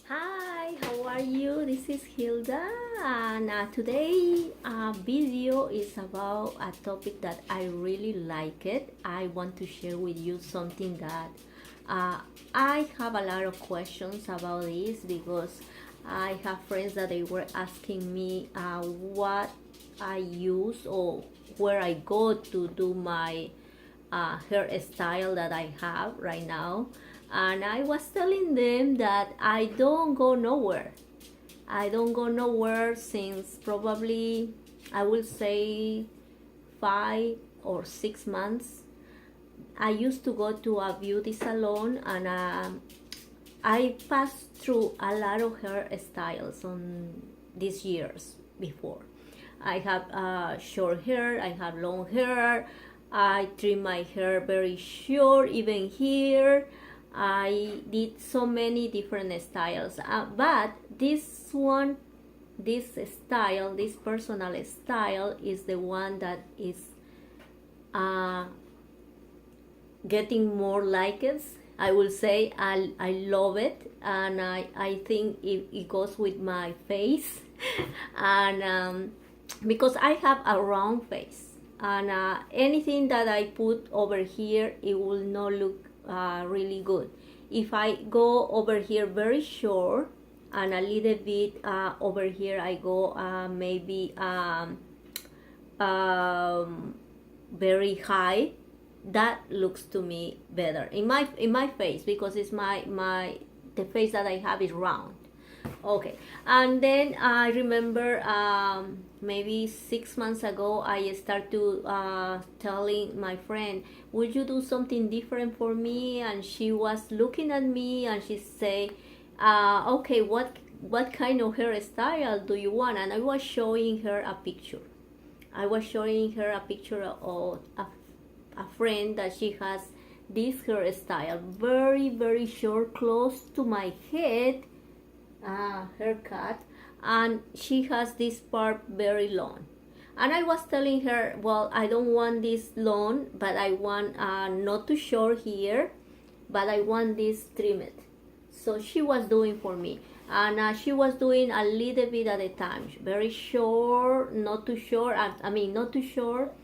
Hi, how are you? This is Hilda, and today video is about a topic that I really like it. I want to share with you something that uh, I have a lot of questions about this because I have friends that they were asking me what I use or where I go to do my hairstyle that I have right now. And I was telling them that I don't go nowhere. I don't go nowhere since probably I will say 5 or 6 months. I used to go to a beauty salon and I passed through a lot of hairstyles on these years before. I have short hair, I have long hair, I trim my hair very short, even here. I did so many different styles, but this personal style is the one that is uh, getting more likes. I will say I love it, and I think it goes with my face and because I have a round face, and anything that I put over here, it will not look really good. If I go over here very short and a little bit over here, I go maybe very high, that looks to me better in my face, because it's my the face that I have is round. Okay, and then I remember maybe 6 months ago I started to telling my friend, would you do something different for me? And she was looking at me and she say, okay, what kind of hairstyle do you want? And I was showing her a picture. I was showing her a picture of a friend that she has this hairstyle, very short, close to my head, haircut, and she has this part very long. And I was telling her, well, I don't want this long, but I want not too short here, but I want this trimmed. So she was doing for me, and she was doing a little bit at a time, very short, not too short. I mean, not too short,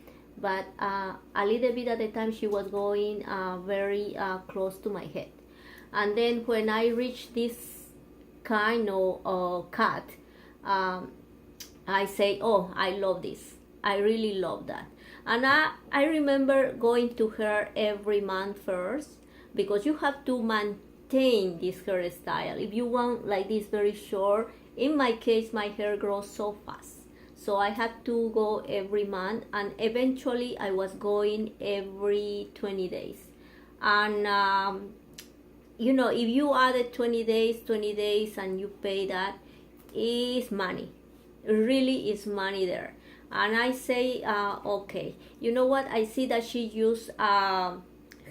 but a little bit at a time. She was going very close to my head. And then when I reached this kind of cut, I say, oh, I love this. I really love that. And I remember going to her every month first, because you have to maintain this hairstyle. If you want like this very short, in my case, my hair grows so fast. So I had to go every month, and eventually I was going every 20 days. And if you added 20 days and you pay that, is money. It really is money there. And I say, okay, you know what? I see that she used a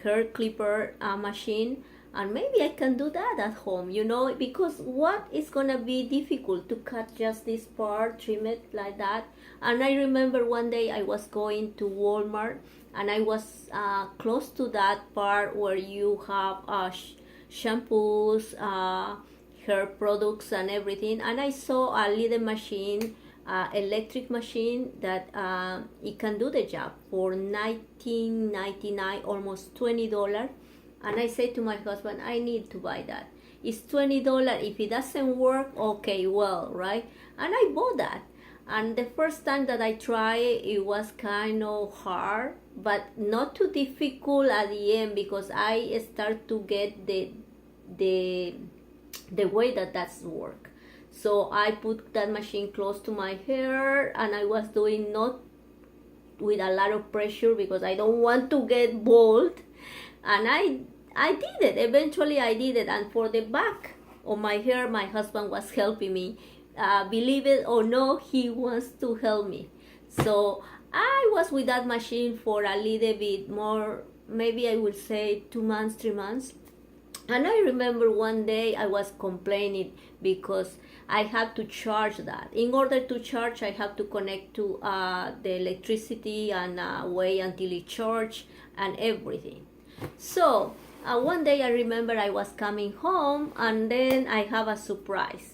hair clipper machine, and maybe I can do that at home, because what is gonna be difficult to cut just this part, trim it like that. And I remember one day I was going to Walmart, and I was close to that part where you have shampoos, hair products and everything, and I saw a little machine, electric machine, that it can do the job for $19.99, almost $20. And I say to my husband, I need to buy that. It's $20. If it doesn't work, okay, well, right? And I bought that. And the first time that I tried it was kind of hard, but not too difficult at the end, because I start to get the way that that's work. So I put that machine close to my hair, and I was doing not with a lot of pressure, because I don't want to get bald. And I did it. Eventually I did it. And for the back of my hair, my husband was helping me. Believe it or no, he wants to help me. So I was with that machine for a little bit more, maybe I would say 2 months, 3 months. And I remember one day I was complaining because I had to charge that. In order to charge, I have to connect to the electricity and wait until it charges and everything. So One day I remember I was coming home and then I have a surprise.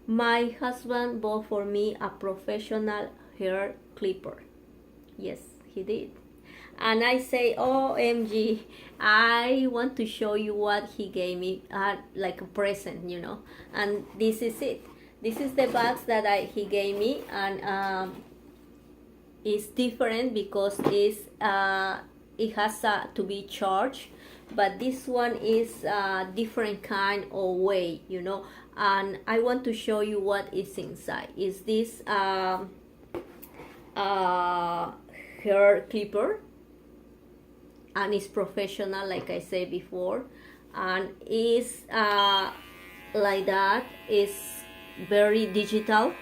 My husband bought for me a professional hair clipper. Yes, he did. And I say, OMG, I want to show you what he gave me, like a present, you know. And this is it. This is the box that he gave me, and it's different because it has to be charged, but this one is a different kind of way, you know. And I want to show you what is inside. Is this hair clipper, and it's professional, like I said before, and is like that. It's very digital,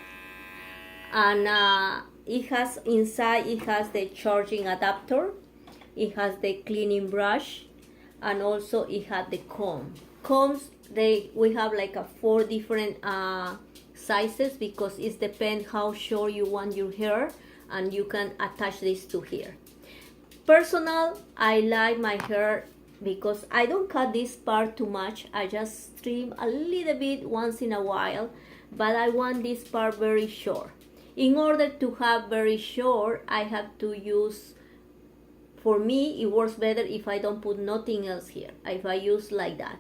and it has inside, it has the charging adapter, it has the cleaning brush, and also it has the combs. We have like a 4 different sizes, because it depends how short you want your hair, and you can attach this to here. Personal, I like my hair because I don't cut this part too much. I just trim a little bit once in a while, but I want this part very short. In order to have very short, I have to use, for me it works better if I don't put nothing else here, if I use like that.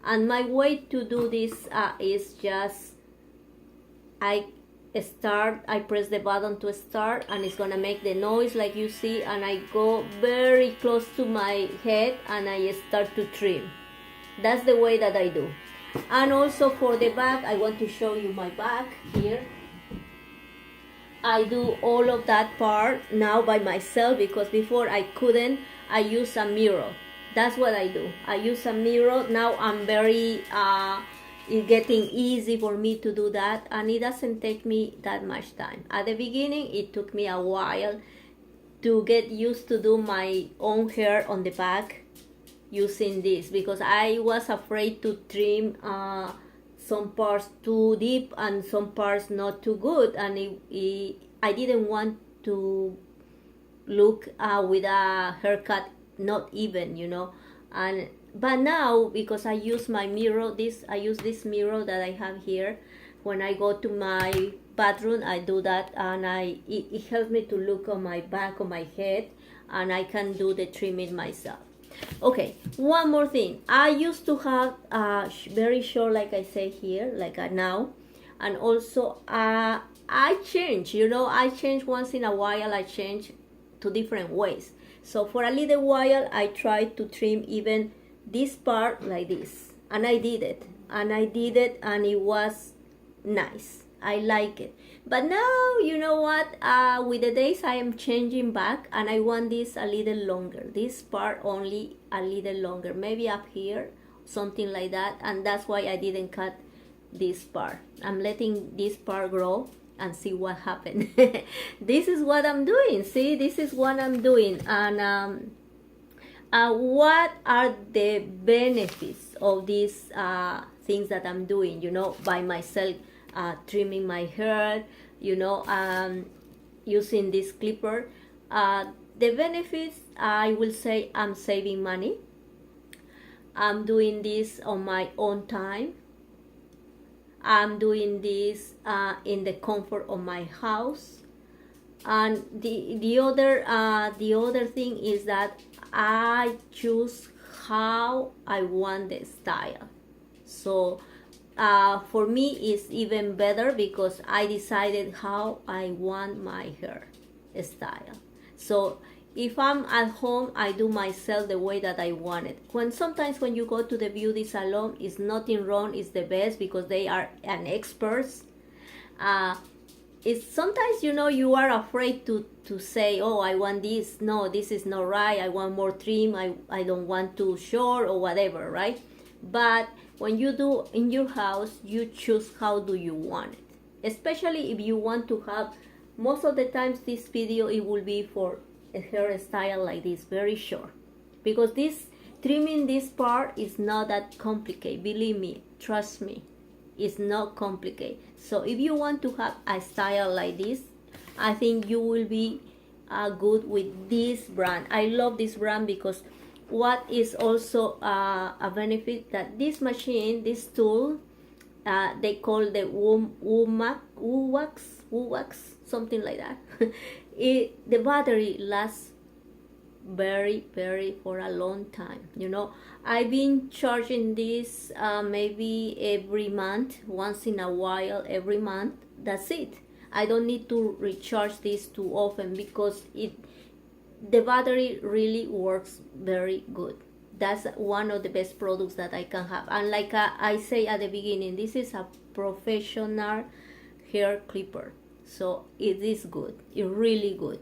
And my way to do this is just, I press the button to start, and it's gonna make the noise like you see, and I go very close to my head and I start to trim. That's the way that I do. And also for the back, I want to show you my back here. I do all of that part now by myself, because before I couldn't. I use a mirror. That's what I do. I use a mirror. Now I'm very it's getting easy for me to do that, and it doesn't take me that much time. At the beginning it took me a while to get used to do my own hair on the back using this, because I was afraid to trim some parts too deep and some parts not too good, and I didn't want to look with a haircut not even, you know. But now, because I use my mirror, I use this mirror that I have here. When I go to my bathroom, I do that, and it helps me to look on my back, on my head, and I can do the trimming myself. Okay, one more thing. I used to have very short, like I say here, like now, and also I change, you know, I change once in a while. I change to different ways. So for a little while, I tried to trim even this part like this, and I did it, and it was nice. I like it. But now, you know what, with the days I am changing back, and I want this a little longer, this part only a little longer, maybe up here, something like that. And that's why I didn't cut this part. I'm letting this part grow and see what happened. This is what I'm doing. See, this is what I'm doing. And what are the benefits of these things that I'm doing, you know, by myself, trimming my hair, you know, using this clipper? The benefits, I will say, I'm saving money. I'm doing this on my own time. I'm doing this in the comfort of my house. And the other thing is that I choose how I want the style. So for me it's even better, because I decided how I want my hair style. So if I'm at home, I do myself the way that I want it. Sometimes when you go to the beauty salon, it's nothing wrong, it's the best, because they are an experts. It's sometimes, you know, you are afraid to say, oh, I want this, no, this is not right, I want more trim, I don't want too short or whatever, right? But when you do in your house, you choose how do you want it. Especially if you want to have, most of the times this video, it will be for a hairstyle like this, very short, because this trimming this part is not that complicated. Believe me, trust me, it's not complicated. So if you want to have a style like this, I think you will be good with this brand. I love this brand because what is also a benefit, that this machine, this tool, they call the wowax, something like that. The battery lasts very for a long time. I've been charging this maybe every month, once in a while, every month. That's it. I don't need to recharge this too often, because the battery really works very good. That's one of the best products that I can have. And like I say at the beginning, this is a professional hair clipper, so it is good. It's really good.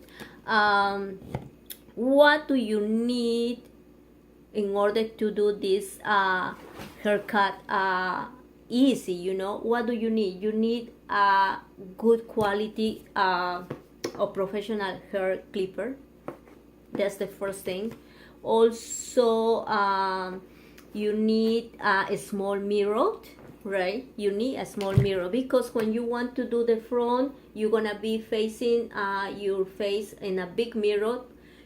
What do you need in order to do this haircut easy? What do you need? You need a good quality of professional hair clipper. That's the first thing. Also, you need a small mirror, right? You need a small mirror, because when you want to do the front, you're gonna be facing your face in a big mirror.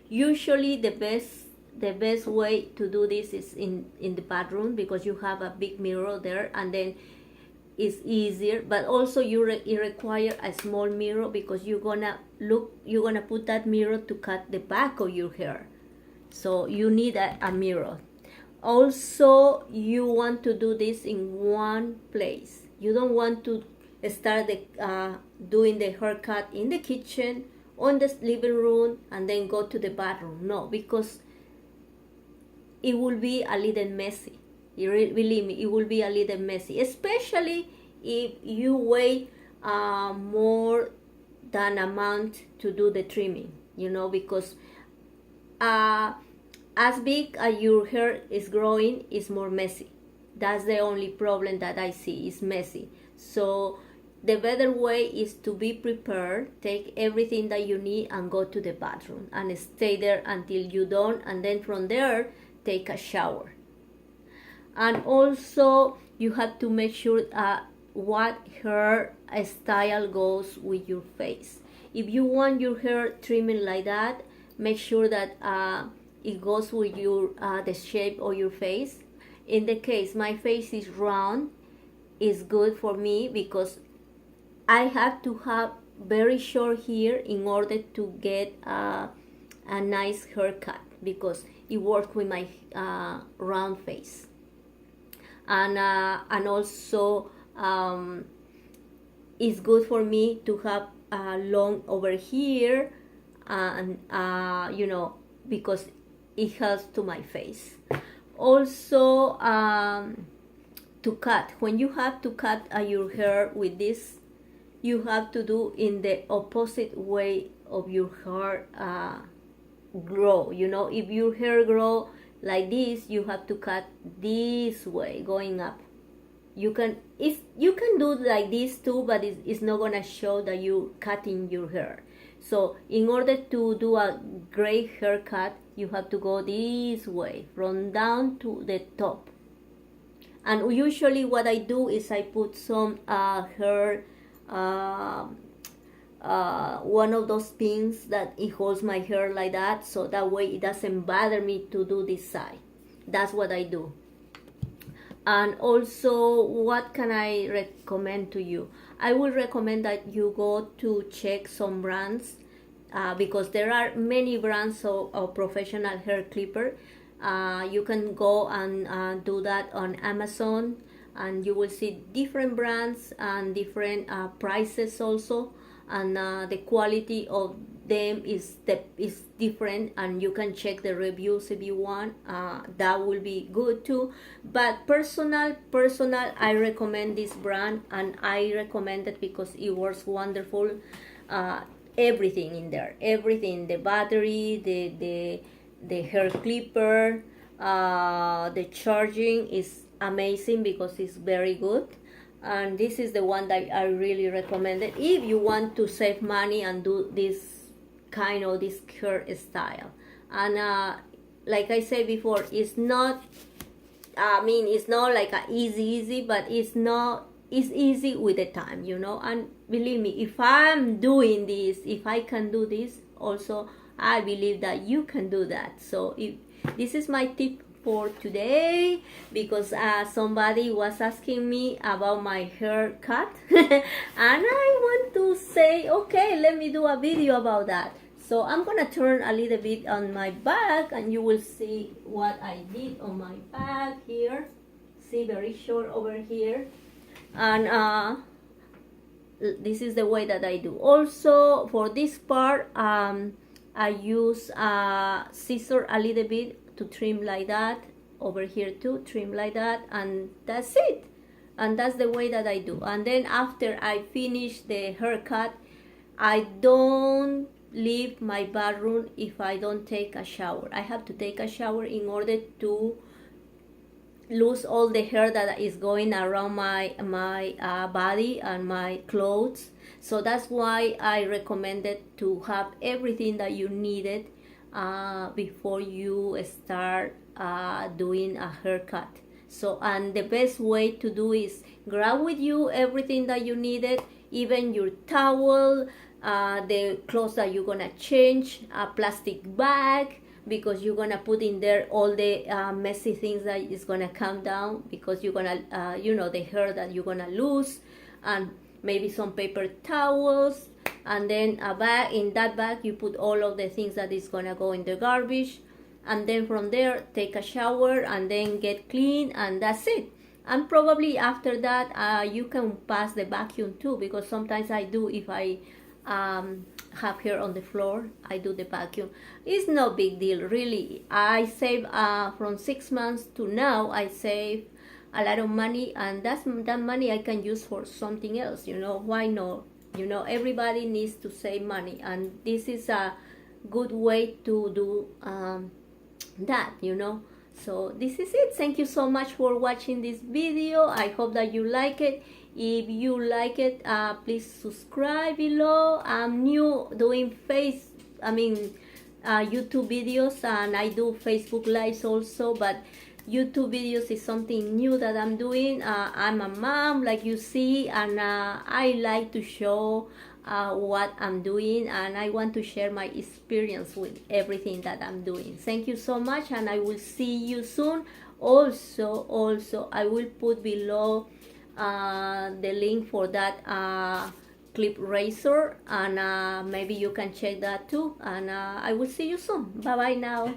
Usually the best way to do this is in the bathroom, because you have a big mirror there, and then it's easier. But also it requires a small mirror, because you're gonna put that mirror to cut the back of your hair, so you need a mirror. Also, you want to do this in one place. You don't want to start doing the haircut in the kitchen, on the living room, and then go to the bathroom. No, because it will be a little messy. Believe me, it will be a little messy, especially if you weigh more than amount to do the trimming, because as big as your hair is growing, is more messy. That's the only problem that I see, is messy. So the better way is to be prepared, take everything that you need, and go to the bathroom and stay there until you're done, and then from there take a shower. And also you have to make sure what hair style goes with your face. If you want your hair trimming like that, make sure that it goes with your the shape of your face. In the case my face is round, is good for me, because I have to have very short hair in order to get a nice haircut, because it works with my round face. And also it's good for me to have long over here, and because it helps to my face. Also, to cut, when you have to cut your hair with this, you have to do in the opposite way of your hair grow. If your hair grow like this, you have to cut this way, going up. You can do like this too, but it's not gonna show that you cutting your hair. So in order to do a great haircut, you have to go this way, from down to the top. And usually what I do is I put some hair, one of those pins that it holds my hair like that, so that way it doesn't bother me to do this side. That's what I do. And also, what can I recommend to you? I would recommend that you go to check some brands, because there are many brands of professional hair clipper. You can go and do that on Amazon, and you will see different brands and different prices also, and the quality of them is different, and you can check the reviews if you want. That will be good too. But personal, I recommend this brand, and I recommend it because it works wonderful. Everything in there, everything, the battery, the hair clipper, the charging is amazing because it's very good. And this is the one that I really recommend it if you want to save money and do this kind of this hair style. And like I said before, it's not like a easy, but it's easy with the time, and believe me, if I'm doing this, if I can do this also, I believe that you can do that. So This is my tip for today, because somebody was asking me about my haircut and I want to say, okay, let me do a video about that. So I'm gonna turn a little bit on my back and you will see what I did on my back here. See, very short over here. And this is the way that I do. Also, for this part, I use scissor a little bit to trim like that. Over here too, trim like that, and that's it. And that's the way that I do. And then after I finish the haircut, I don't leave my bathroom if I don't take a shower. I have to take a shower in order to lose all the hair that is going around my body and my clothes. So that's why I recommended to have everything that you needed before you start doing a haircut. So, and the best way to do is grab with you everything that you needed, even your towel, the clothes that you're gonna change, a plastic bag, because you're gonna put in there all the messy things that is gonna come down, because you're gonna the hair that you're gonna lose, and maybe some paper towels, and then a bag. In that bag you put all of the things that is gonna go in the garbage, and then from there take a shower and then get clean, and that's it. And probably after that you can pass the vacuum too, because sometimes I do, if I have hair on the floor, I do the vacuum. It's no big deal, really. I save from 6 months to now, I save a lot of money, and that money I can use for something else. Why not? Everybody needs to save money, and this is a good way to do that. So this is it. Thank you so much for watching this video. I hope that you like it. If you like it, please subscribe below. I'm new doing YouTube videos, and I do Facebook lives also, but YouTube videos is something new that I'm doing. I'm a mom, like you see, and I like to show what I'm doing, and I want to share my experience with everything that I'm doing. Thank you so much, and I will see you soon. Also I will put below the link for that clip razor, and maybe you can check that too, and I will see you soon. Bye bye now.